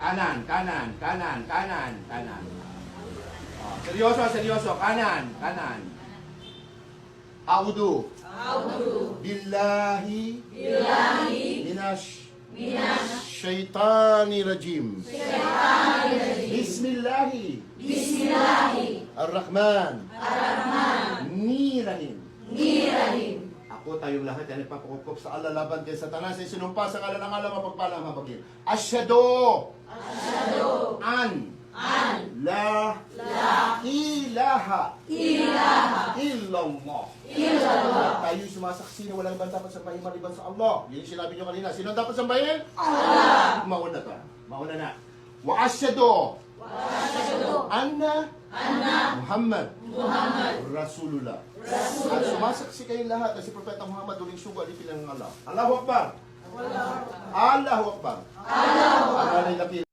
Kanan, kanan, kanan, kanan, kanan. Oh, seryoso, seryoso. Kanan, kanan. A'udhu. Billahi. Minash. Syaitani rajim. Bismillahi. Ar-Rahman. Nirahim. Ako, tayong lahat yan ipapakupkup sa Allah laban kay Satanas ay sinumpa sa ngalan ng Allah mapagpalang mapagil. Asyhadu an la ilaha illallah. Tayo'y sumasaksi na walang ibang dapat sambahin maliban sa Allah. Yun yung sinabi nyo kanina. Sino ang dapat sambahin? Allah! Mauna to. Mauna na. Wa asyhadu anna Muhammad Rasulullah. At sumasaksi kayong lahat na si Propeta Muhammad uling sugo alipin ng Allah. Allahu Akbar! Allahu Akbar! Allahu Akbar!